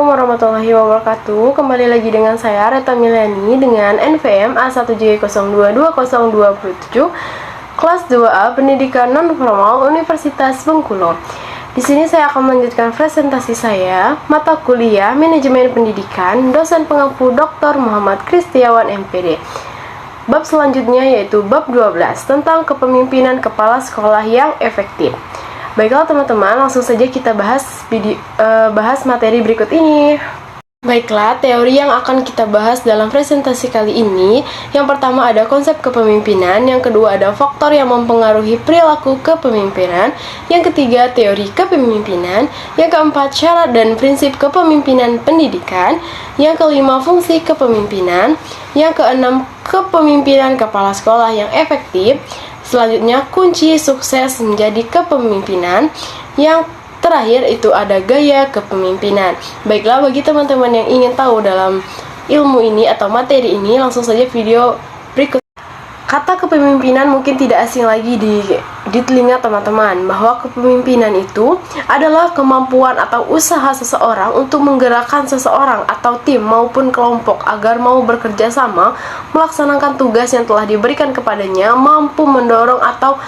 warahmatullahi wabarakatuh. Kembali lagi dengan saya Reta Milani dengan NVM A1J022027 kelas 2A Pendidikan Non-Formal Universitas Bengkulu. Di sini saya akan melanjutkan presentasi saya mata kuliah Manajemen Pendidikan dosen pengampu Dr. Muhammad Kristiawan MPD. Bab selanjutnya yaitu bab 12 tentang kepemimpinan kepala sekolah yang efektif. Baiklah teman-teman, langsung saja kita bahas materi berikut ini. Baiklah, teori yang akan kita bahas dalam presentasi kali ini, yang pertama ada konsep kepemimpinan, yang kedua ada faktor yang mempengaruhi perilaku kepemimpinan, yang ketiga teori kepemimpinan, yang keempat syarat dan prinsip kepemimpinan pendidikan, yang kelima fungsi kepemimpinan, yang keenam kepemimpinan kepala sekolah yang efektif. Selanjutnya, kunci sukses menjadi kepemimpinan. Yang terakhir itu ada gaya kepemimpinan. Baiklah, bagi teman-teman yang ingin tahu dalam ilmu ini atau materi ini, langsung saja video berikut. Kata kepemimpinan mungkin tidak asing lagi di telinga teman-teman, bahwa kepemimpinan itu adalah kemampuan atau usaha seseorang untuk menggerakkan seseorang atau tim maupun kelompok agar mau bekerja sama, melaksanakan tugas yang telah diberikan kepadanya, mampu mendorong atau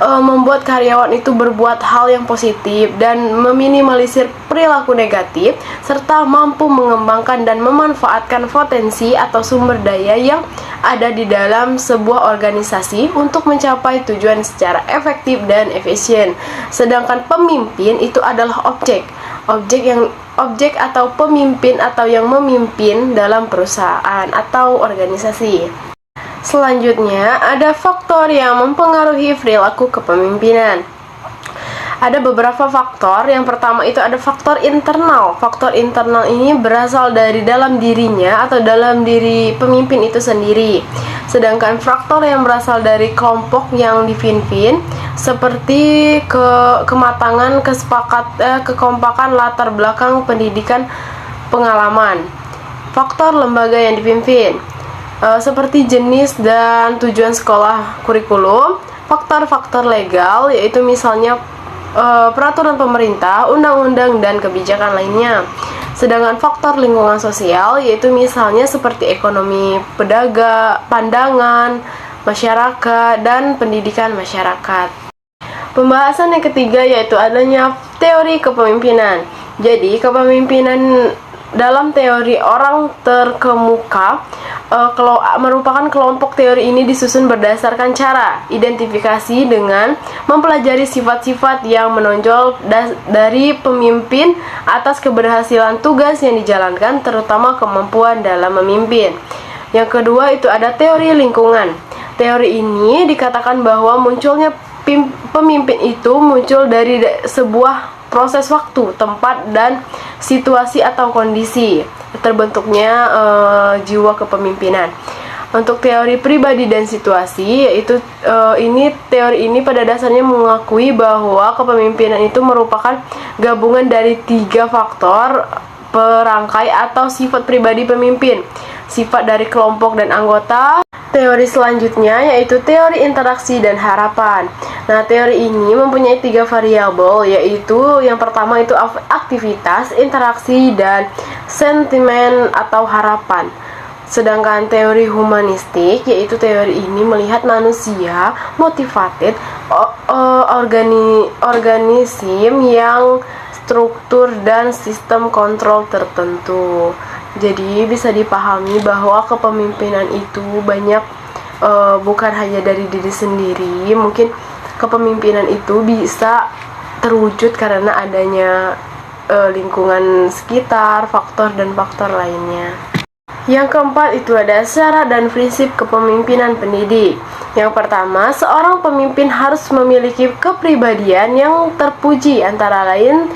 membuat karyawan itu berbuat hal yang positif dan meminimalisir perilaku negatif, serta mampu mengembangkan dan memanfaatkan potensi atau sumber daya yang ada di dalam sebuah organisasi untuk mencapai tujuan secara efektif dan efisien. Sedangkan pemimpin itu adalah objek atau pemimpin atau yang memimpin dalam perusahaan atau organisasi. Selanjutnya, ada faktor yang mempengaruhi perilaku kepemimpinan. Ada beberapa faktor. Yang pertama itu ada faktor internal. Faktor internal ini berasal dari dalam dirinya atau dalam diri pemimpin itu sendiri. Sedangkan faktor yang berasal dari kelompok yang dipimpin seperti kematangan, kekompakan, latar belakang pendidikan, pengalaman. Faktor lembaga yang dipimpin seperti jenis dan tujuan sekolah kurikulum. Faktor-faktor legal yaitu misalnya peraturan pemerintah, undang-undang, dan kebijakan lainnya. Sedangkan faktor lingkungan sosial yaitu misalnya seperti ekonomi, pandangan masyarakat, dan pendidikan masyarakat. Pembahasan yang ketiga yaitu adanya teori kepemimpinan. Jadi kepemimpinan dalam teori orang terkemuka merupakan kelompok teori ini disusun berdasarkan cara identifikasi dengan mempelajari sifat-sifat yang menonjol dari pemimpin atas keberhasilan tugas yang dijalankan, terutama kemampuan dalam memimpin. Yang kedua itu ada teori lingkungan. Teori ini dikatakan bahwa munculnya pemimpin itu muncul dari sebuah proses waktu, tempat, dan situasi atau kondisi terbentuknya jiwa kepemimpinan. Untuk teori pribadi dan situasi, yaitu teori ini pada dasarnya mengakui bahwa kepemimpinan itu merupakan gabungan dari 3 faktor perangkai atau sifat pribadi pemimpin, sifat dari kelompok dan anggota. Teori selanjutnya yaitu teori interaksi dan harapan. Nah, teori ini mempunyai 3 variabel, yaitu yang pertama itu aktivitas, interaksi, dan sentimen atau harapan. Sedangkan teori humanistik, yaitu teori ini melihat manusia motivated organisme yang struktur dan sistem kontrol tertentu. Jadi bisa dipahami bahwa kepemimpinan itu banyak bukan hanya dari diri sendiri. Mungkin kepemimpinan itu bisa terwujud karena adanya lingkungan sekitar, faktor dan faktor lainnya. Yang keempat itu ada syarat dan prinsip kepemimpinan pendidik. Yang pertama, seorang pemimpin harus memiliki kepribadian yang terpuji, antara lain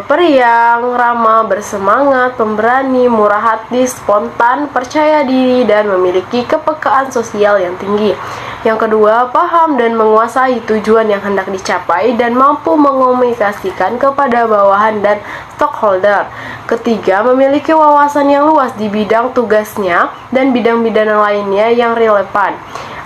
periang, ramah, bersemangat, pemberani, murah hati, spontan, percaya diri, dan memiliki kepekaan sosial yang tinggi. Yang kedua, paham dan menguasai tujuan yang hendak dicapai dan mampu mengomunikasikan kepada bawahan dan stakeholder. Ketiga, memiliki wawasan yang luas di bidang tugasnya dan bidang-bidang lainnya yang relevan.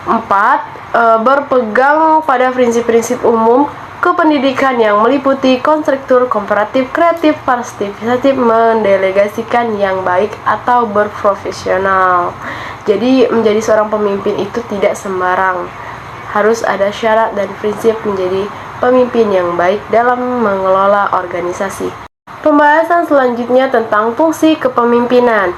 4. Berpegang pada prinsip-prinsip umum kependidikan yang meliputi konstruktur, komparatif, kreatif, partisipatif, mendelegasikan yang baik atau berprofesional. Jadi menjadi seorang pemimpin itu tidak sembarang. Harus ada syarat dan prinsip menjadi pemimpin yang baik dalam mengelola organisasi. Pembahasan selanjutnya tentang fungsi kepemimpinan.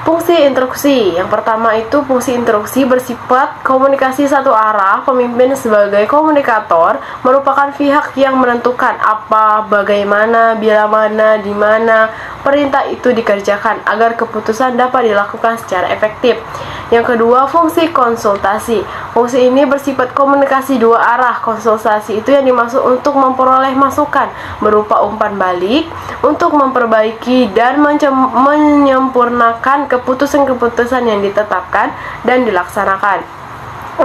Fungsi instruksi. Yang pertama itu fungsi instruksi bersifat komunikasi satu arah. Pemimpin sebagai komunikator merupakan pihak yang menentukan apa, bagaimana, bila mana, di mana perintah itu dikerjakan agar keputusan dapat dilakukan secara efektif. Yang kedua, fungsi konsultasi. Fungsi ini bersifat komunikasi dua arah. Konsultasi itu yang dimaksud untuk memperoleh masukan berupa umpan balik untuk memperbaiki dan menyempurnakan keputusan-keputusan yang ditetapkan dan dilaksanakan.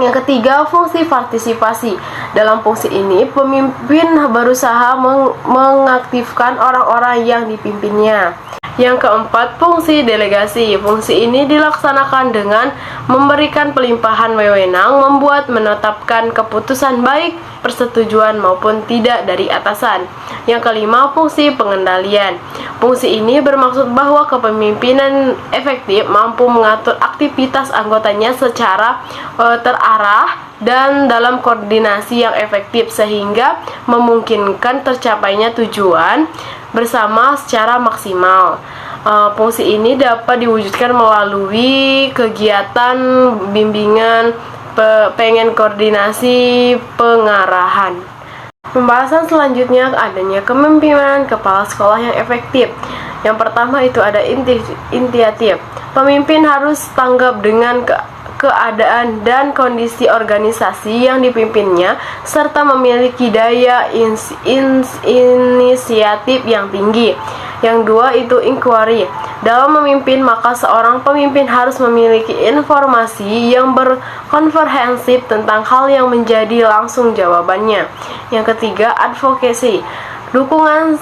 Yang ketiga, fungsi partisipasi. Dalam fungsi ini, pemimpin berusaha mengaktifkan orang-orang yang dipimpinnya. Yang keempat, fungsi delegasi. Fungsi ini dilaksanakan dengan memberikan pelimpahan wewenang, membuat menetapkan keputusan baik persetujuan maupun tidak dari atasan. Yang kelima, fungsi pengendalian. Fungsi ini bermaksud bahwa kepemimpinan efektif mampu mengatur aktivitas anggotanya secara terarah dan dalam koordinasi yang efektif sehingga memungkinkan tercapainya tujuan bersama secara maksimal. Fungsi ini dapat diwujudkan melalui kegiatan bimbingan, pengen koordinasi, pengarahan. Pembahasan selanjutnya adanya kepemimpinan kepala sekolah yang efektif. Yang pertama itu ada inisiatif. Pemimpin harus tanggap dengan keadaan dan kondisi organisasi yang dipimpinnya serta memiliki daya inisiatif yang tinggi. Yang dua itu inquiry. Dalam memimpin, maka seorang pemimpin harus memiliki informasi yang berkomprehensif tentang hal yang menjadi langsung jawabannya. Yang ketiga, advocacy. Dukungan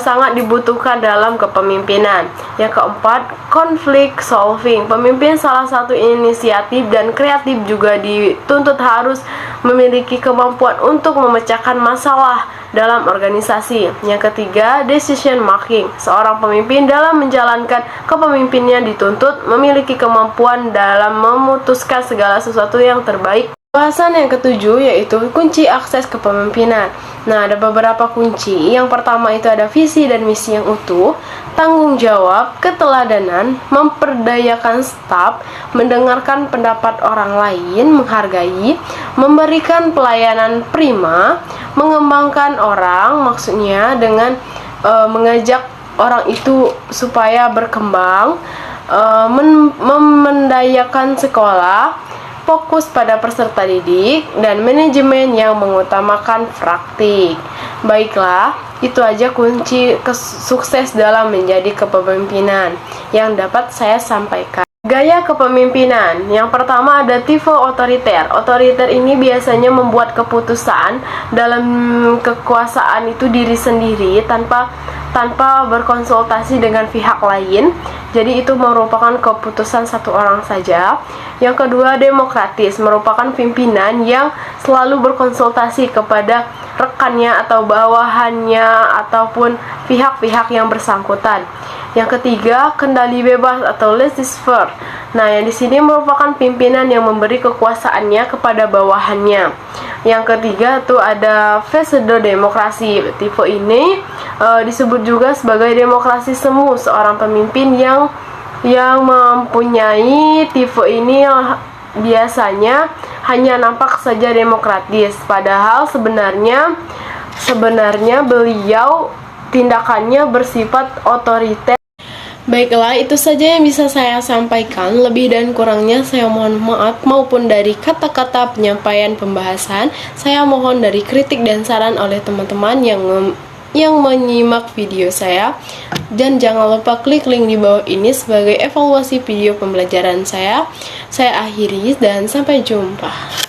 sangat dibutuhkan dalam kepemimpinan. Yang keempat, conflict solving. Pemimpin salah satu inisiatif dan kreatif juga dituntut harus memiliki kemampuan untuk memecahkan masalah dalam organisasi. Yang ketiga, decision making. Seorang pemimpin dalam menjalankan kepemimpinannya dituntut memiliki kemampuan dalam memutuskan segala sesuatu yang terbaik. Bahasan yang ketujuh yaitu kunci akses kepemimpinan. Nah, ada beberapa kunci. Yang pertama itu ada visi dan misi yang utuh, tanggung jawab, keteladanan, memperdayakan staf, mendengarkan pendapat orang lain, menghargai, memberikan pelayanan prima, mengembangkan orang, maksudnya dengan mengajak orang itu supaya berkembang, memendayakan sekolah, fokus pada peserta didik, dan manajemen yang mengutamakan praktik. Baiklah, itu aja kunci sukses dalam menjadi kepemimpinan yang dapat saya sampaikan. Gaya kepemimpinan. Yang pertama ada tipe otoriter. Otoriter ini biasanya membuat keputusan dalam kekuasaan itu diri sendiri tanpa berkonsultasi dengan pihak lain. Jadi itu merupakan keputusan satu orang saja. Yang kedua, demokratis, merupakan pimpinan yang selalu berkonsultasi kepada rekannya atau bawahannya ataupun pihak-pihak yang bersangkutan. Yang ketiga, kendali bebas atau laissez-faire. Nah, yang di sini merupakan pimpinan yang memberi kekuasaannya kepada bawahannya. Yang ketiga itu ada pseudo demokrasi. Tipe ini disebut juga sebagai demokrasi semu. Seorang pemimpin yang mempunyai tipe ini biasanya hanya nampak saja demokratis, padahal sebenarnya beliau tindakannya bersifat otoriter. Baiklah, itu saja yang bisa saya sampaikan. Lebih dan kurangnya saya mohon maaf, maupun dari kata-kata penyampaian pembahasan. Saya mohon dari kritik dan saran oleh teman-teman yang menyimak video saya. Dan jangan lupa klik link di bawah ini sebagai evaluasi video pembelajaran saya. Saya akhiri dan sampai jumpa.